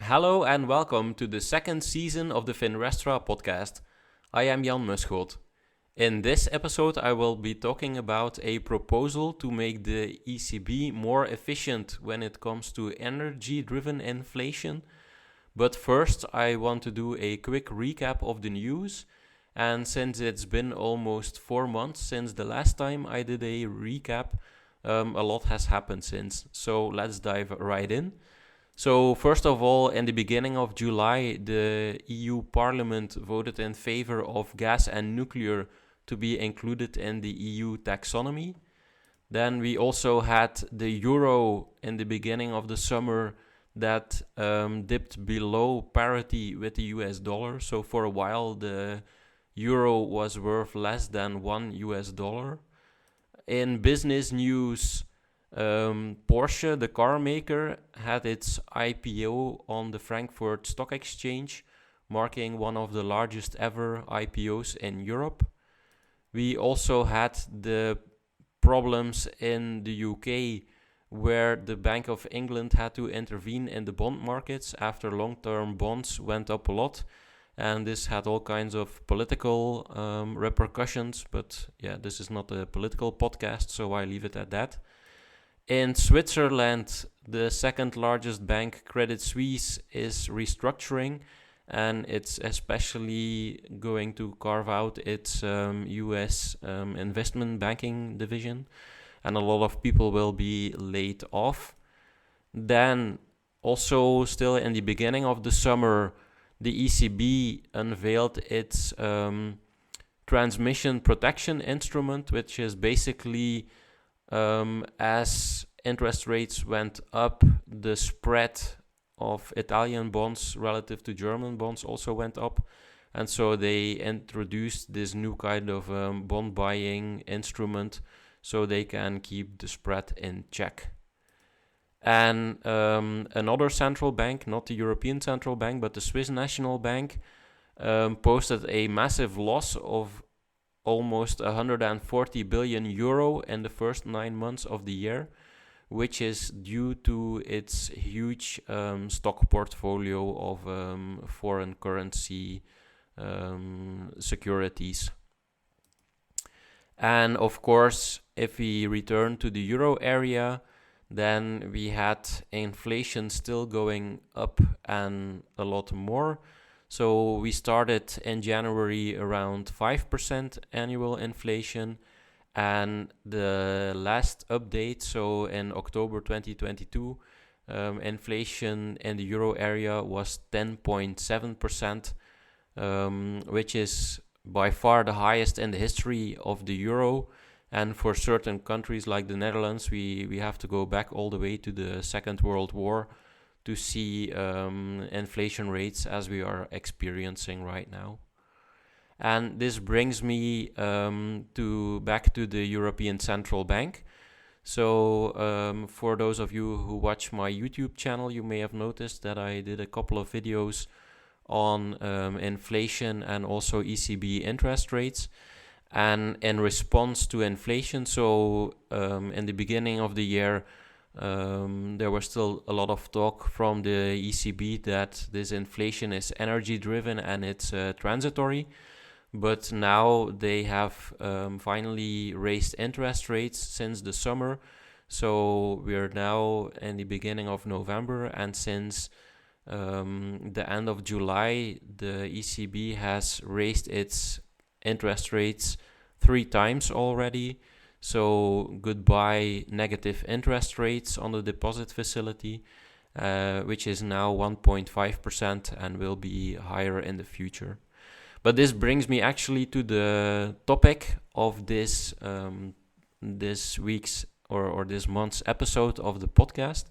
Hello and welcome to the second season of the Finrestra podcast. I am Jan Muschot. In this episode, I will be talking about a proposal to make the ECB more efficient when it comes to energy-driven inflation. But first, I want to do a quick recap of the news. And since it's been almost 4 months since the last time I did a recap, a lot has happened since. So let's dive right in. So first of all, in the beginning of July, the EU Parliament voted in favor of gas and nuclear to be included in the EU taxonomy. Then we also had the euro in the beginning of the summer that dipped below parity with the US dollar. So for a while, the euro was worth less than $1. In business news, Porsche, the car maker, had its IPO on the Frankfurt Stock Exchange, marking one of the largest ever IPOs in Europe. We also had the problems in the UK where the Bank of England had to intervene in the bond markets after long-term bonds went up a lot. And this had all kinds of political repercussions, but yeah, this is not a political podcast, so I leave it at that. In Switzerland, the second largest bank, Credit Suisse, is restructuring, and it's especially going to carve out its US investment banking division, and a lot of people will be laid off. Then, also still in the beginning of the summer, the ECB unveiled its transmission protection instrument, which is basically as interest rates went up, the spread of Italian bonds relative to German bonds also went up. And so they introduced this new kind of bond buying instrument so they can keep the spread in check. And another central bank, not the European Central Bank, but the Swiss National Bank, posted a massive loss of almost 140 billion euro in the first 9 months of the year, which is due to its huge stock portfolio of foreign currency securities. And of course, if we return to the euro area, then we had inflation still going up and a lot more. So we started in January around 5% annual inflation, and the last update, so in October 2022, inflation in the euro area was 10.7%, which is by far the highest in the history of the euro. And for certain countries like the Netherlands, we have to go back all the way to the Second World War to see inflation rates as we are experiencing right now. And this brings me back to the European Central Bank. So for those of you who watch my YouTube channel, you may have noticed that I did a couple of videos on inflation and also ECB interest rates. And in response to inflation, so in the beginning of the year, there was still a lot of talk from the ECB that this inflation is energy driven and it's transitory. But now they have finally raised interest rates since the summer. So we are now in the beginning of November, and since the end of July, the ECB has raised its interest rates 3 times already. So goodbye negative interest rates on the deposit facility, which is now 1.5% and will be higher in the future. But this brings me actually to the topic of this week's or this month's episode of the podcast,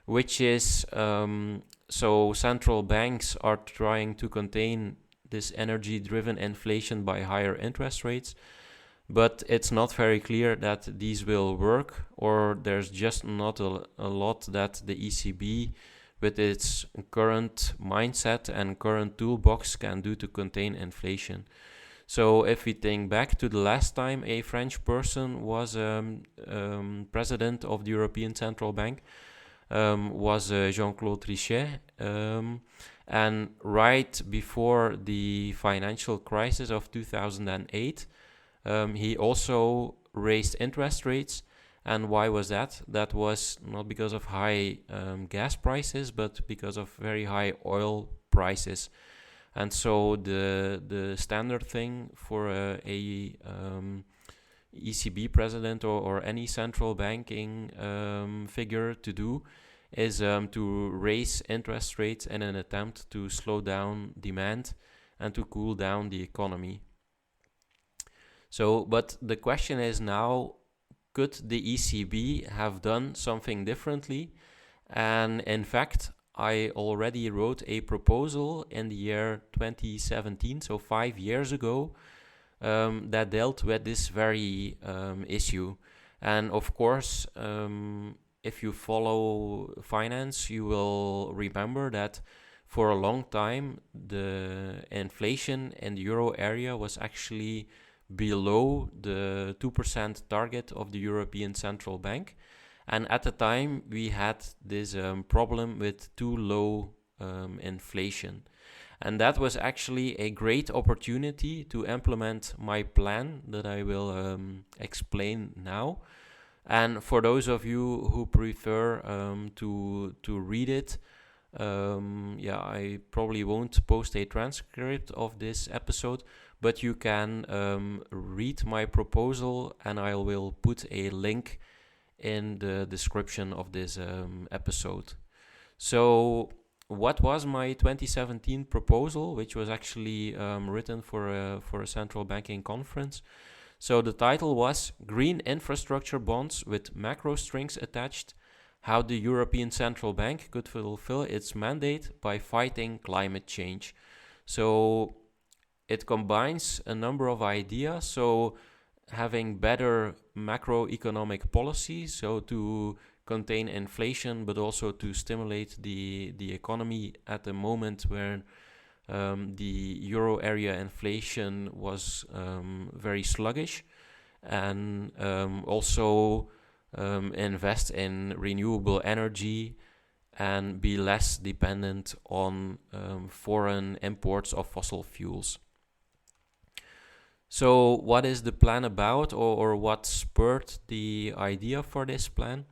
which is so central banks are trying to contain this energy-driven inflation by higher interest rates. But it's not very clear that these will work, or there's just not a lot that the ECB, with its current mindset and current toolbox, can do to contain inflation. So if we think back to the last time a French person was president of the European Central Bank, was Jean-Claude Trichet. And right before the financial crisis of 2008, he also raised interest rates. And why was that? That was not because of high gas prices, but because of very high oil prices. And so the standard thing for a ECB president or any central banking figure to do is to raise interest rates in an attempt to slow down demand and to cool down the economy. So, but the question is now, could the ECB have done something differently? And in fact, I already wrote a proposal in the year 2017, so 5 years ago, that dealt with this very issue. And of course, if you follow finance, you will remember that for a long time, the inflation in the euro area was actually below the 2% target of the European Central Bank. And at the time, we had this problem with too low inflation. And that was actually a great opportunity to implement my plan that I will explain now. And for those of you who prefer to read it, I probably won't post a transcript of this episode, but you can read my proposal, and I will put a link in the description of this episode. So what was my 2017 proposal, which was actually written for a central banking conference? So the title was Green Infrastructure Bonds with Macro Strings Attached, How the European Central Bank Could Fulfill Its Mandate by Fighting Climate Change. So it combines a number of ideas. So having better macroeconomic policy, so to contain inflation, but also to stimulate the economy at a moment where the euro area inflation was very sluggish, and also invest in renewable energy and be less dependent on foreign imports of fossil fuels. So what is the plan about, or what spurred the idea for this plan?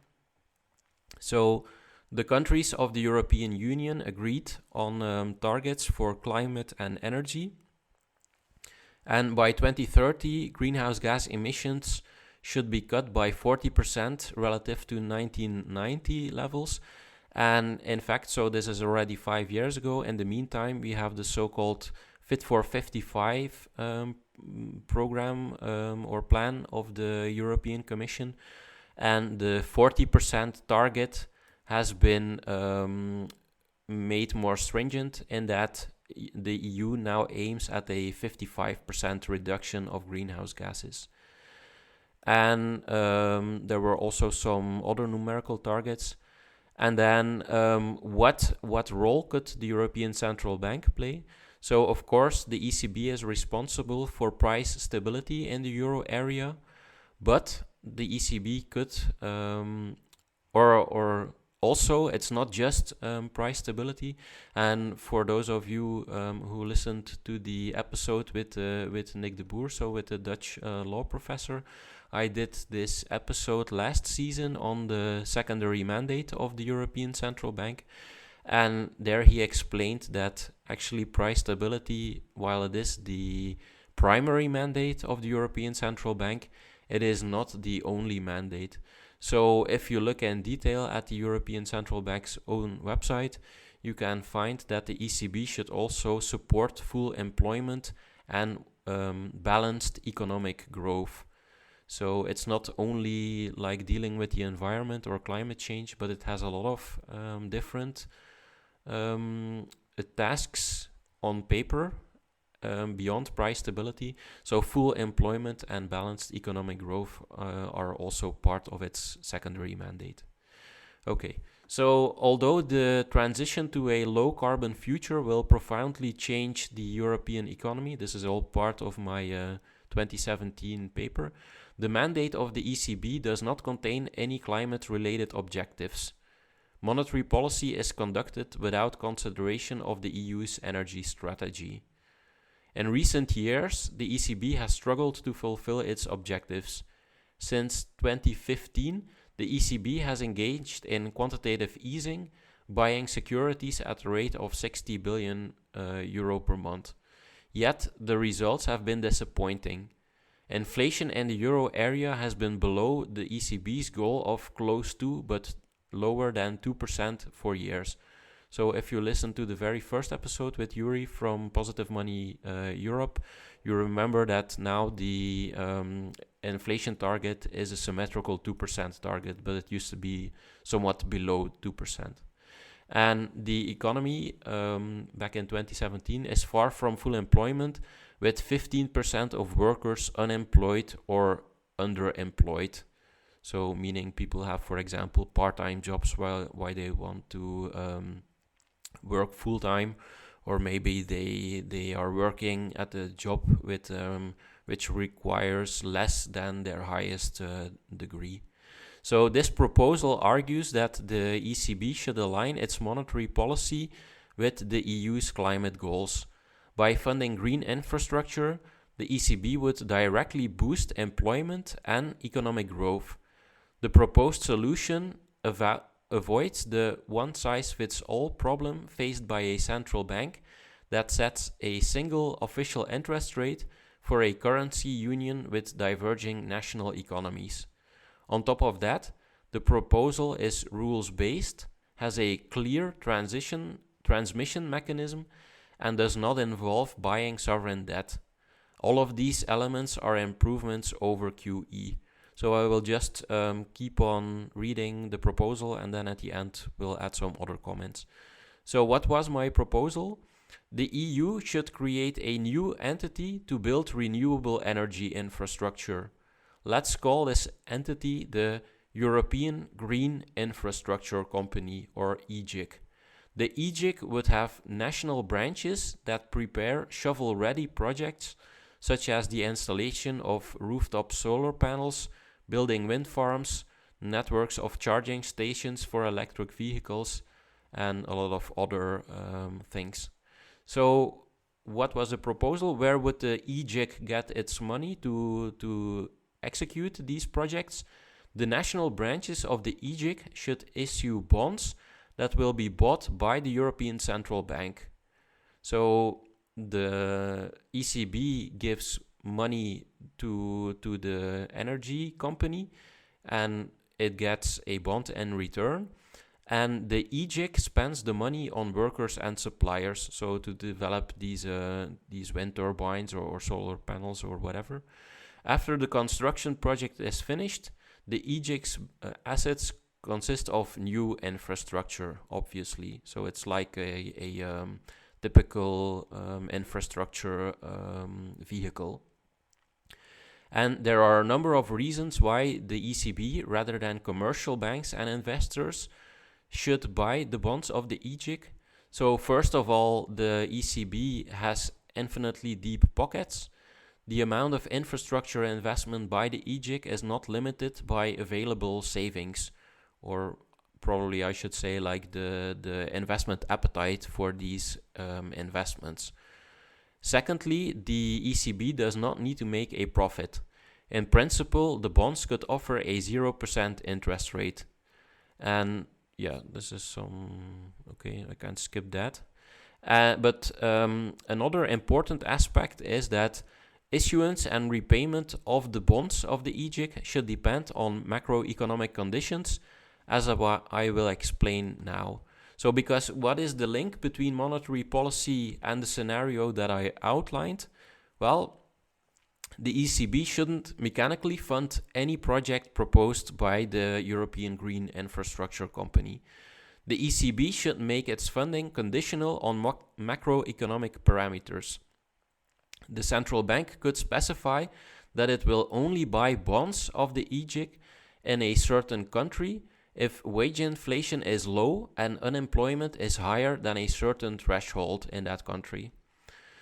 So the countries of the European Union agreed on targets for climate and energy. And by 2030, greenhouse gas emissions should be cut by 40% relative to 1990 levels. And in fact, so this is already 5 years ago. In the meantime, we have the so-called Fit for 55 program or plan of the European Commission. And the 40% target has been made more stringent in that the EU now aims at a 55% reduction of greenhouse gases. And there were also some other numerical targets. And then what role could the European Central Bank play? So, of course, the ECB is responsible for price stability in the euro area, but the ECB could, or also, it's not just price stability. And for those of you who listened to the episode with Nick de Boer, so with the Dutch law professor, I did this episode last season on the secondary mandate of the European Central Bank. And there he explained that actually price stability, while it is the primary mandate of the European Central Bank, it is not the only mandate. So if you look in detail at the European Central Bank's own website, you can find that the ECB should also support full employment and balanced economic growth. So it's not only like dealing with the environment or climate change, but it has a lot of different tasks on paper beyond price stability. So full employment and balanced economic growth are also part of its secondary mandate. Okay, so although the transition to a low carbon future will profoundly change the European economy, this is all part of my 2017 paper, the mandate of the ECB does not contain any climate related objectives. monetary policy is conducted without consideration of the EU's energy strategy. In recent years, the ECB has struggled to fulfill its objectives. Since 2015, the ECB has engaged in quantitative easing, buying securities at a rate of 60 billion euro per month. Yet, the results have been disappointing. Inflation in the euro area has been below the ECB's goal of close to but lower than 2% for years. So if you listen to the very first episode with Yuri from Positive Money Europe, you remember that now the inflation target is a symmetrical 2% target, but it used to be somewhat below 2%. And the economy back in 2017 is far from full employment, with 15% of workers unemployed or underemployed. So meaning people have, for example, part-time jobs while they want to work full-time, or maybe they are working at a job with which requires less than their highest degree. So this proposal argues that the ECB should align its monetary policy with the EU's climate goals. By funding green infrastructure, the ECB would directly boost employment and economic growth. The proposed solution avoids the one-size-fits-all problem faced by a central bank that sets a single official interest rate for a currency union with diverging national economies. On top of that, the proposal is rules-based, has a clear transmission mechanism, and does not involve buying sovereign debt. All of these elements are improvements over QE. So I will just keep on reading the proposal, and then at the end we'll add some other comments. So what was my proposal? The EU should create a new entity to build renewable energy infrastructure. Let's call this entity the European Green Infrastructure Company, or EGIC. The EGIC would have national branches that prepare shovel-ready projects, such as the installation of rooftop solar panels, building wind farms, networks of charging stations for electric vehicles, and a lot of other things. So what was the proposal? Where would the EGIC get its money to execute these projects? The national branches of the EGIC should issue bonds that will be bought by the European Central Bank. So the ECB gives money to the energy company, and it gets a bond in return. And the EGIC spends the money on workers and suppliers, so to develop these wind turbines or solar panels or whatever. After the construction project is finished, the EGIC's assets consist of new infrastructure, obviously. So it's like a typical infrastructure vehicle. And there are a number of reasons why the ECB, rather than commercial banks and investors, should buy the bonds of the EGIC. So first of all, the ECB has infinitely deep pockets. The amount of infrastructure investment by the EGIC is not limited by available savings, or probably I should say like the investment appetite for these investments. Secondly, the ECB does not need to make a profit. In principle, the bonds could offer a 0% interest rate. And yeah, this is okay, I can skip that. But another important aspect is that issuance and repayment of the bonds of the EGIC should depend on macroeconomic conditions, as I will explain now. So because what is the link between monetary policy and the scenario that I outlined? Well, the ECB shouldn't mechanically fund any project proposed by the European Green Infrastructure Company. The ECB should make its funding conditional on macroeconomic parameters. The central bank could specify that it will only buy bonds of the EGIC in a certain country if wage inflation is low and unemployment is higher than a certain threshold in that country.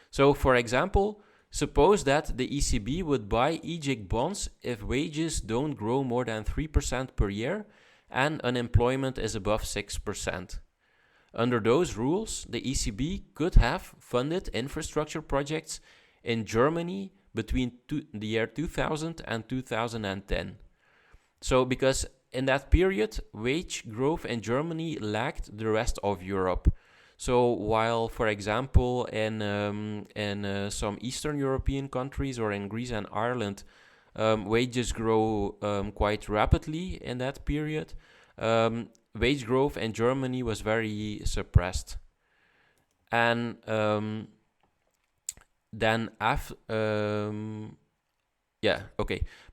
So, for example, suppose that the ECB would buy EGIC bonds if wages don't grow more than 3% per year and unemployment is above 6%. Under those rules, the ECB could have funded infrastructure projects in Germany between the year 2000 and 2010. So because in that period, wage growth in Germany lagged the rest of Europe. So while, for example, in some Eastern European countries or in Greece and Ireland, wages grow quite rapidly in that period, wage growth in Germany was very suppressed. And then after,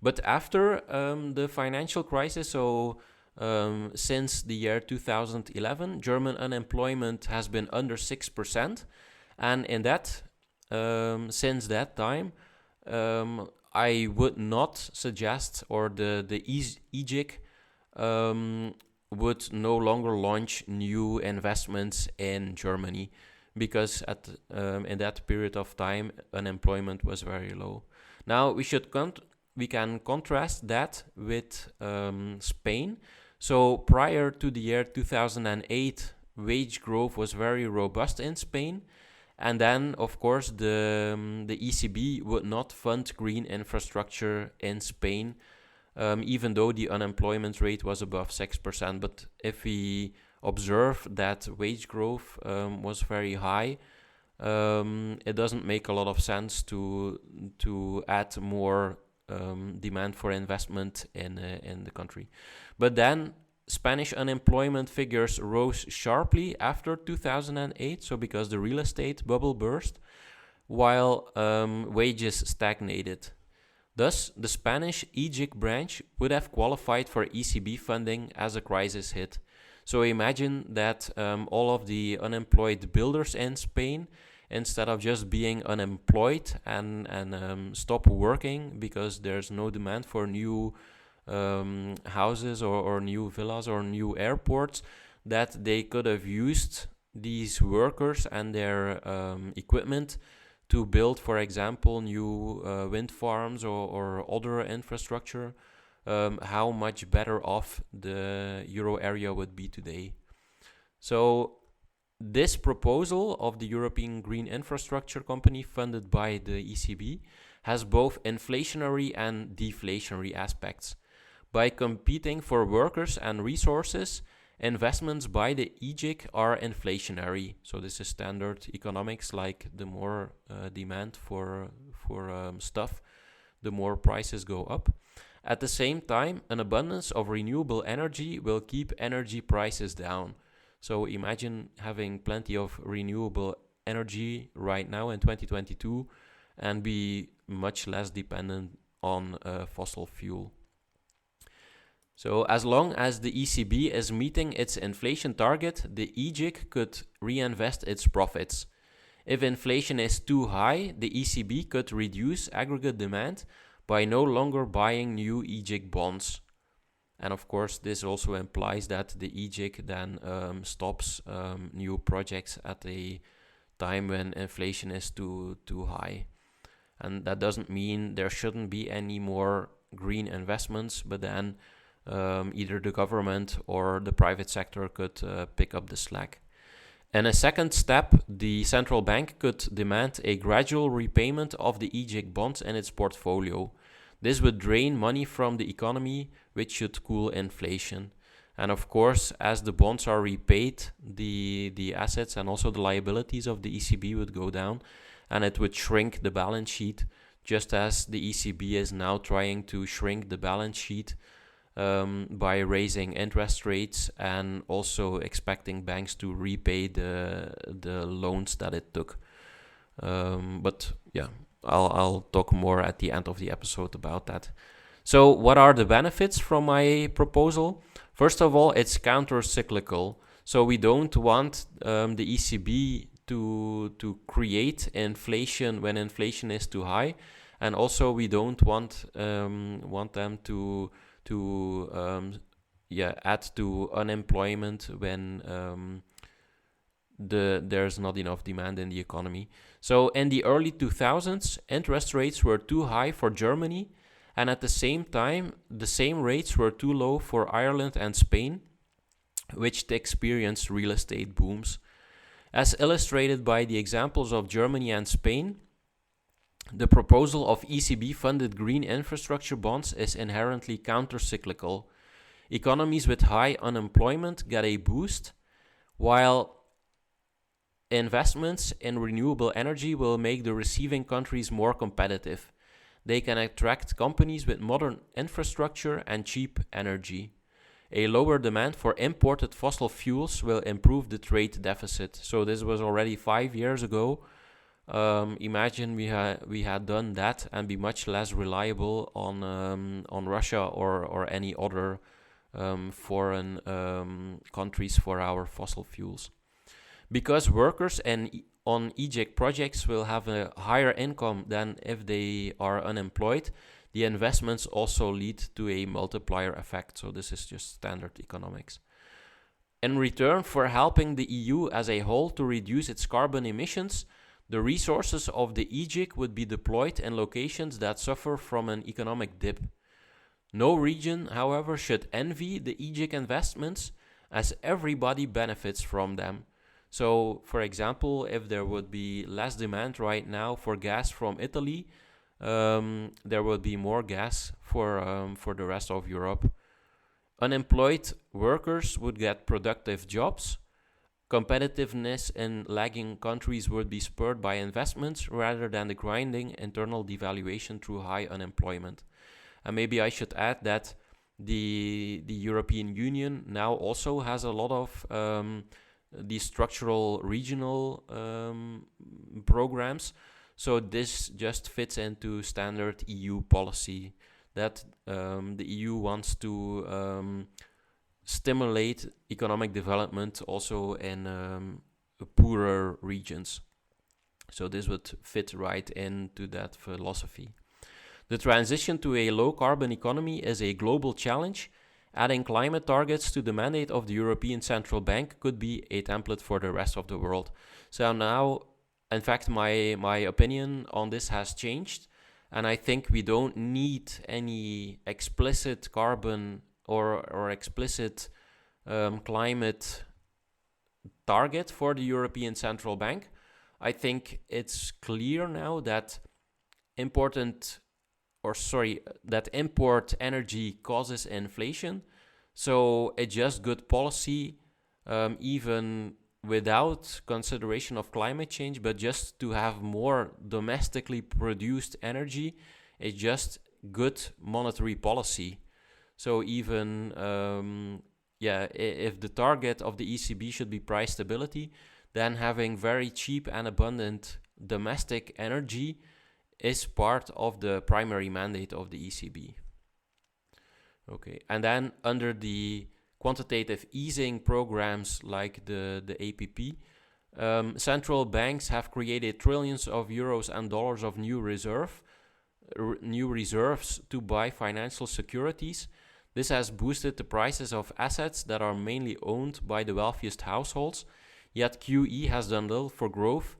but after the financial crisis, so since the year 2011, German unemployment has been under 6%, and in that, since that time, I would not suggest, or the EGIC would no longer launch new investments in Germany, because in that period of time, unemployment was very low. Now we can contrast that with Spain. So prior to the year 2008, wage growth was very robust in Spain. And then, of course, the ECB would not fund green infrastructure in Spain, even though the unemployment rate was above 6%. But if we observe that wage growth was very high, it doesn't make a lot of sense to add more demand for investment in the country. But then Spanish unemployment figures rose sharply after 2008, so because the real estate bubble burst, while wages stagnated. Thus, the Spanish EGIC branch would have qualified for ECB funding as a crisis hit. So imagine that all of the unemployed builders in Spain, instead of just being unemployed and stop working because there's no demand for new houses or new villas or new airports, that they could have used these workers and their equipment to build, for example, new wind farms or other infrastructure, how much better off the euro area would be today. So this proposal of the European Green Infrastructure Company funded by the ECB has both inflationary and deflationary aspects. By competing for workers and resources, investments by the EGIC are inflationary. So this is standard economics, like the more demand for stuff, the more prices go up. At the same time, an abundance of renewable energy will keep energy prices down. So imagine having plenty of renewable energy right now in 2022 and be much less dependent on fossil fuel. So as long as the ECB is meeting its inflation target, the EGIC could reinvest its profits. If inflation is too high, the ECB could reduce aggregate demand by no longer buying new EGIC bonds. And of course, this also implies that the EGIC then stops new projects at a time when inflation is too high. And that doesn't mean there shouldn't be any more green investments, but then either the government or the private sector could pick up the slack. In a second step, the central bank could demand a gradual repayment of the EGIC bonds in its portfolio. This would drain money from the economy, which should cool inflation. And of course, as the bonds are repaid, the assets and also the liabilities of the ECB would go down, and it would shrink the balance sheet, just as the ECB is now trying to shrink the balance sheet by raising interest rates and also expecting banks to repay the loans that it took. But yeah, I'll talk more at the end of the episode about that. So what are the benefits from my proposal? First of all, it's counter-cyclical. So we don't want the ECB to create inflation when inflation is too high, and also we don't want them to add to unemployment when there's not enough demand in the economy. So in the early 2000s, interest rates were too high for Germany, And at the same time, the same rates were too low for Ireland and Spain, which experienced real estate booms. As illustrated by the examples of Germany and Spain, the proposal of ECB-funded green infrastructure bonds is inherently counter-cyclical. Economies with high unemployment get a boost, while investments in renewable energy will make the receiving countries more competitive. They can attract companies with modern infrastructure and cheap energy. A lower demand for imported fossil fuels will improve the trade deficit. So this was already 5 years ago. Imagine we had done that and be much less reliable on Russia or any other foreign countries for our fossil fuels. Because workers on EJIC projects will have a higher income than if they are unemployed, the investments also lead to a multiplier effect. So this is just standard economics. In return for helping the EU as a whole to reduce its carbon emissions, the resources of the EJIC would be deployed in locations that suffer from an economic dip. No region, however, should envy the EJIC investments, as everybody benefits from them. So, for example, if there would be less demand right now for gas from Italy, there would be more gas for the rest of Europe. Unemployed workers would get productive jobs. Competitiveness in lagging countries would be spurred by investments rather than the grinding internal devaluation through high unemployment. And maybe I should add that the European Union now also has a lot of these structural regional programs. So this just fits into standard EU policy that the EU wants to stimulate economic development also in poorer regions. So this would fit right into that philosophy. The transition to a low-carbon economy is a global challenge. Adding climate targets to the mandate of the European Central Bank could be a template for the rest of the world. So now, in fact, my opinion on this has changed, and I think we don't need any explicit carbon or explicit climate target for the European Central Bank. I think it's clear now that import energy causes inflation. So it's just good policy, even without consideration of climate change, but just to have more domestically produced energy is just good monetary policy. So even, if the target of the ECB should be price stability, then having very cheap and abundant domestic energy is part of the primary mandate of the ECB. Okay, and then under the quantitative easing programs like the APP, central banks have created trillions of euros and dollars of new reserves to buy financial securities. This has boosted the prices of assets that are mainly owned by the wealthiest households, yet QE has done little for growth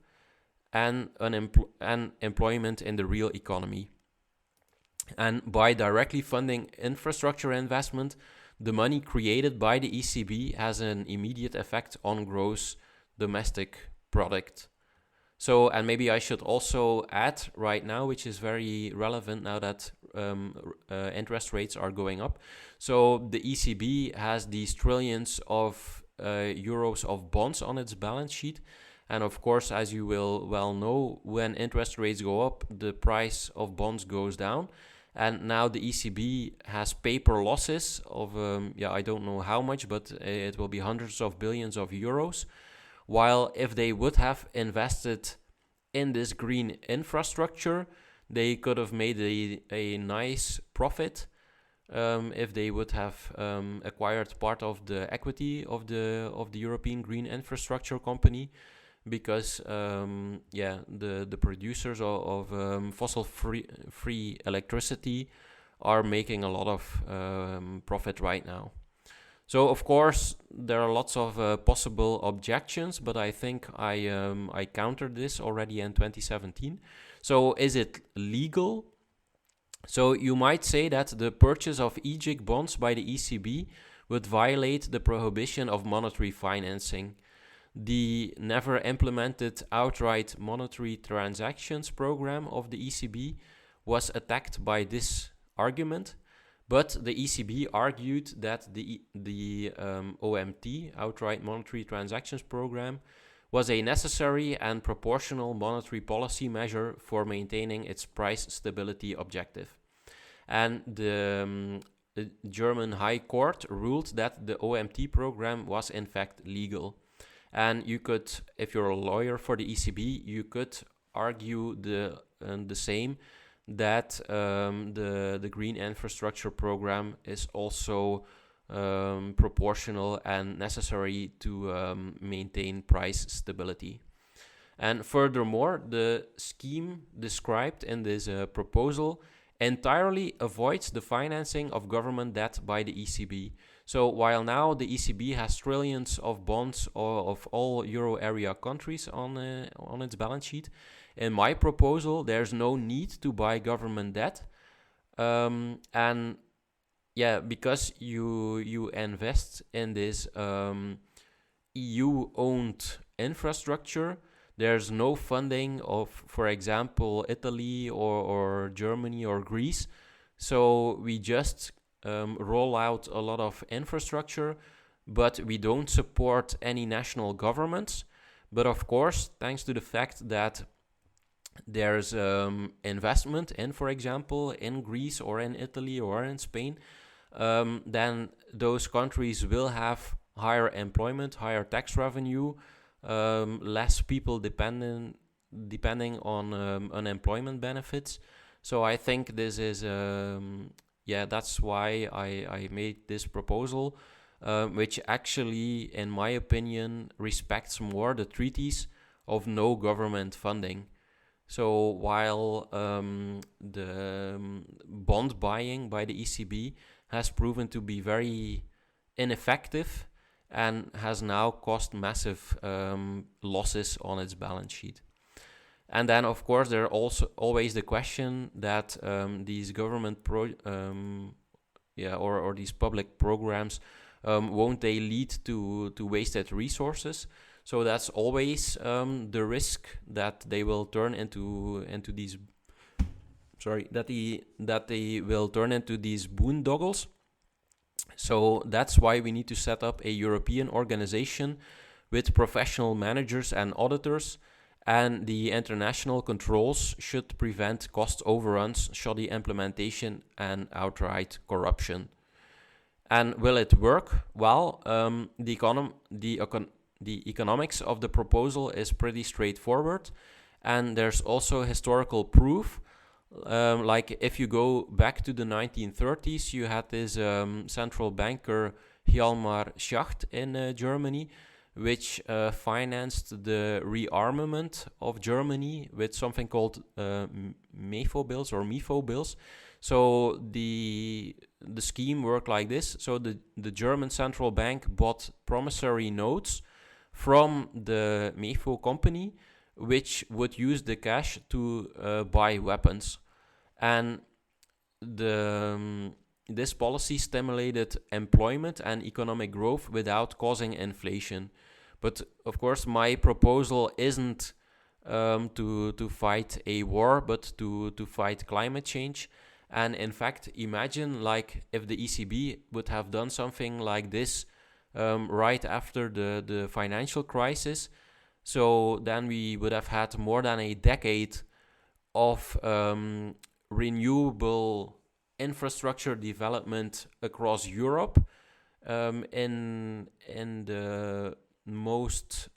and employment in the real economy. And by directly funding infrastructure investment, the money created by the ECB has an immediate effect on gross domestic product. So, and maybe I should also add right now, which is very relevant now that interest rates are going up. So the ECB has these trillions of euros of bonds on its balance sheet. And of course, as you will well know, when interest rates go up, the price of bonds goes down. And now the ECB has paper losses of, I don't know how much, but it will be hundreds of billions of euros. While if they would have invested in this green infrastructure, they could have made a nice profit if they would have acquired part of the equity of the European Green Infrastructure Company, because the producers of fossil-free electricity are making a lot of profit right now. So of course there are lots of possible objections, but I think I countered this already in 2017. So is it legal? So you might say that the purchase of EGIC bonds by the ECB would violate the prohibition of monetary financing. The never implemented outright monetary transactions program of the ECB was attacked by this argument, but the ECB argued that the OMT, outright monetary transactions program, was a necessary and proportional monetary policy measure for maintaining its price stability objective. And the German High Court ruled that the OMT program was in fact legal. And you could, if you're a lawyer for the ECB, you could argue the same, that the green infrastructure program is also proportional and necessary to maintain price stability. And furthermore, the scheme described in this proposal entirely avoids the financing of government debt by the ECB. So while now the ECB has trillions of bonds of all euro area countries on its balance sheet, in my proposal there's no need to buy government debt, and yeah, because you invest in this EU-owned infrastructure, there's no funding of, for example, Italy or Germany or Greece. So we just roll out a lot of infrastructure, but we don't support any national governments. But of course, thanks to the fact that there's investment in, for example, in Greece or in Italy or in Spain, then those countries will have higher employment, higher tax revenue, less people depending on unemployment benefits. So I think this is, that's why I made this proposal, which actually, in my opinion, respects more the treaties of no government funding. So while the bond buying by the ECB has proven to be very ineffective and has now caused massive losses on its balance sheet. And then, of course, there are also always the question that these government or these public programs, won't they lead to wasted resources? So that's always the risk that they will turn into these. That they will turn into these boondoggles. So that's why we need to set up a European organization with professional managers and auditors, and the international controls should prevent cost overruns, shoddy implementation, and outright corruption. And will it work? Well, the economics of the proposal is pretty straightforward, and there's also historical proof. Like if you go back to the 1930s, you had this central banker Hjalmar Schacht in Germany, which financed the rearmament of Germany with something called MEFO bills or MIFO bills. So the scheme worked like this. So the German central bank bought promissory notes from the MEFO company, which would use the cash to buy weapons. And this policy stimulated employment and economic growth without causing inflation. But of course, my proposal isn't to fight a war, but to fight climate change. And in fact, imagine like if the ECB would have done something like this right after the financial crisis. So then we would have had more than a decade of renewable infrastructure development across Europe in the most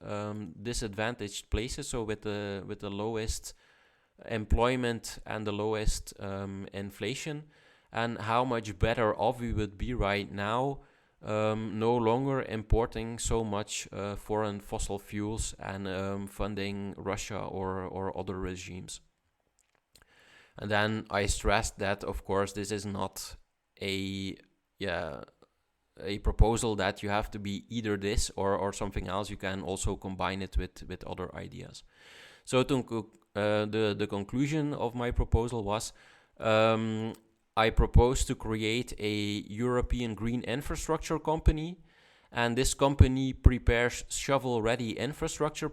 disadvantaged places. So with the lowest employment and the lowest inflation, and how much better off we would be right now, no longer importing so much foreign fossil fuels and funding Russia or other regimes. And then I stressed that, of course, this is not a proposal that you have to be either this or something else. You can also combine it with other ideas. So the conclusion of my proposal was I propose to create a European green infrastructure company, and this company prepares shovel-ready infrastructure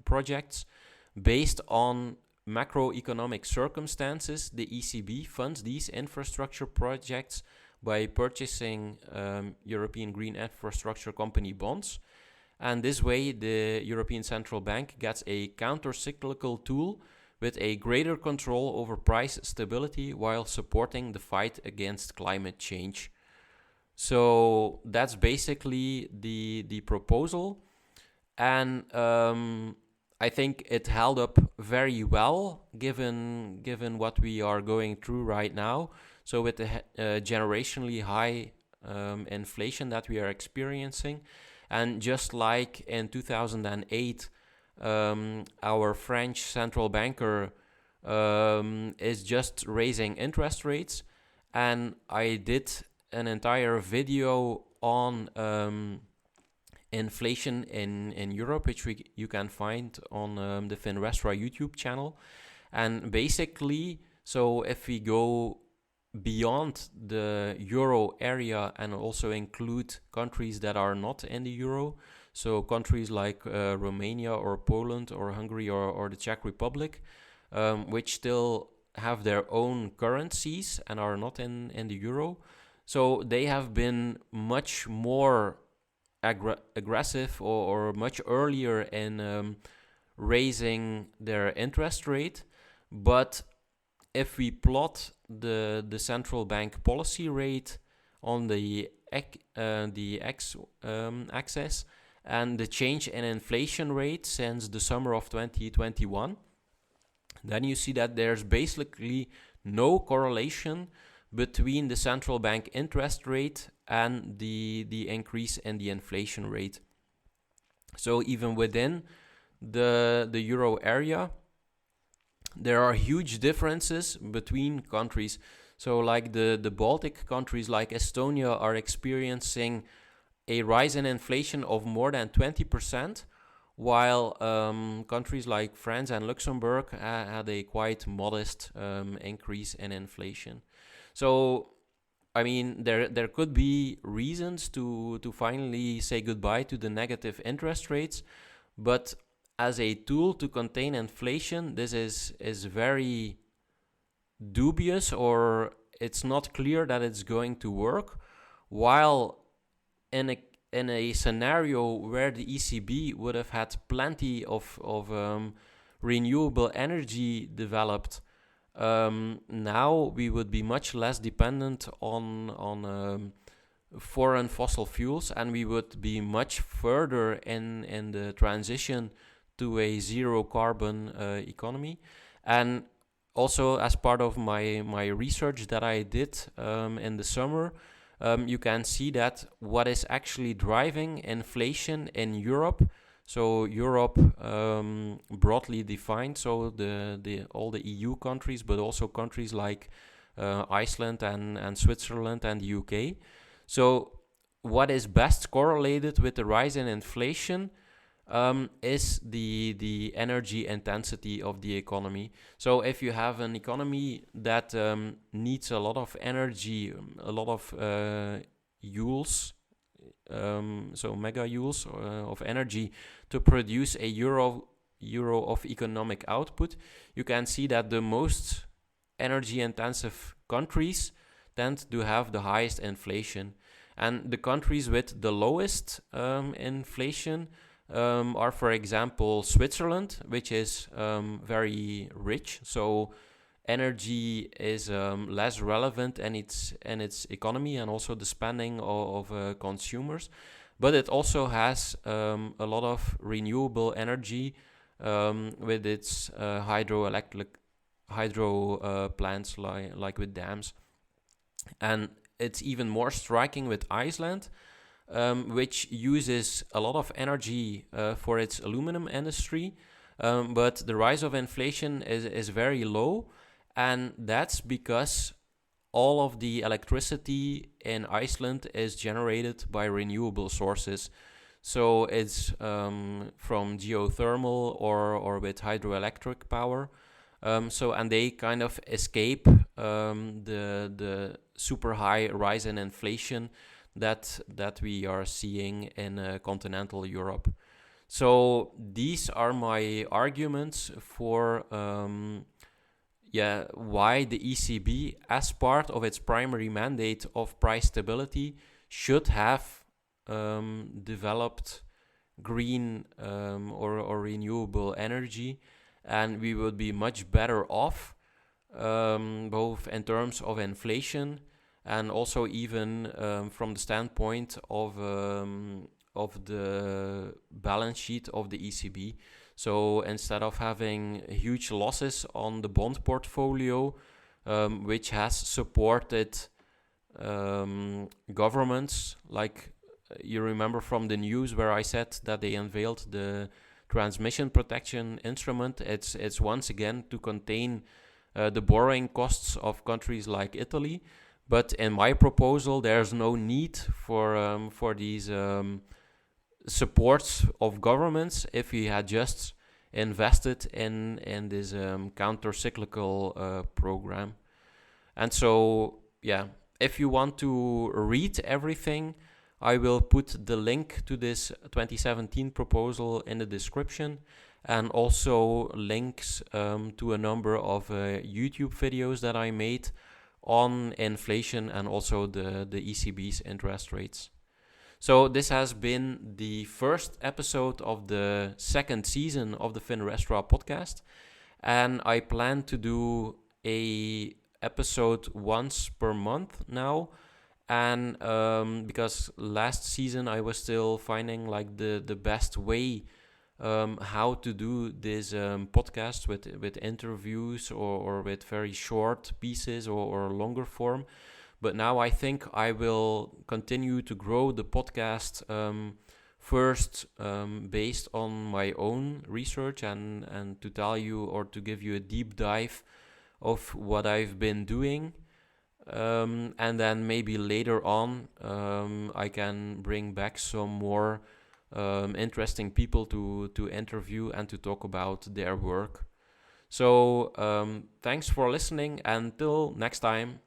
projects based on macroeconomic circumstances. The ECB funds these infrastructure projects by purchasing European green infrastructure company bonds. And this way, the European Central Bank gets a counter-cyclical tool with a greater control over price stability while supporting the fight against climate change. So that's basically the proposal. And I think it held up very well given what we are going through right now. So with the generationally high inflation that we are experiencing, and just like in 2008, our French central banker is just raising interest rates, and I did an entire video on inflation in Europe, which you can find on the Finrestra YouTube channel. And basically, so if we go beyond the euro area and also include countries that are not in the euro, so countries like Romania or Poland or Hungary or the Czech Republic, which still have their own currencies and are not in the euro, so they have been much more aggressive or much earlier in raising their interest rate. But if we plot the central bank policy rate on the x-axis and the change in inflation rate since the summer of 2021, then you see that there's basically no correlation between the central bank interest rate and the increase in the inflation rate. So even within the euro area, there are huge differences between countries. So like the Baltic countries like Estonia are experiencing a rise in inflation of more than 20%, while countries like France and Luxembourg had a quite modest increase in inflation. So, I mean, there could be reasons to finally say goodbye to the negative interest rates, but as a tool to contain inflation, this is very dubious, or it's not clear that it's going to work. While in a scenario where the ECB would have had plenty of renewable energy developed, now we would be much less dependent on foreign fossil fuels, and we would be much further in the transition to a zero carbon economy. And also, as part of my research that I did in the summer, you can see that what is actually driving inflation in Europe, so Europe broadly defined, so all the EU countries, but also countries like Iceland and Switzerland and the UK. So what is best correlated with the rise in inflation is the energy intensity of the economy. So if you have an economy that needs a lot of energy, a lot of joules, so megajoules of energy to produce a euro of economic output, you can see that the most energy intensive countries tend to have the highest inflation. And the countries with the lowest inflation are, for example, Switzerland, which is very rich. So energy is less relevant in its economy and also the spending of consumers. But it also has a lot of renewable energy with its hydro plants like with dams. And it's even more striking with Iceland, which uses a lot of energy for its aluminum industry, but the rise of inflation is very low, and that's because all of the electricity in Iceland is generated by renewable sources. So it's from geothermal or with hydroelectric power. And they kind of escape the super high rise in inflation that we are seeing in continental Europe. So these are my arguments for why the ECB, as part of its primary mandate of price stability, should have developed green or renewable energy, and we would be much better off, both in terms of inflation and also even from the standpoint of the balance sheet of the ECB. So instead of having huge losses on the bond portfolio, which has supported governments, like you remember from the news where I said that they unveiled the transmission protection instrument. It's once again to contain the borrowing costs of countries like Italy. But in my proposal, there's no need for these supports of governments if we had just invested in this counter-cyclical program. And so, if you want to read everything, I will put the link to this 2017 proposal in the description, and also links to a number of YouTube videos that I made on inflation and also the ECB's interest rates. So this has been the first episode of the second season of the Finrestra podcast, and I plan to do a episode once per month now. And because last season I was still finding like the best way how to do this podcast with interviews or with very short pieces or longer form. But now I think I will continue to grow the podcast first based on my own research and to tell you or to give you a deep dive of what I've been doing. And then maybe later on I can bring back some more interesting people to interview and to talk about their work. So thanks for listening, and till next time.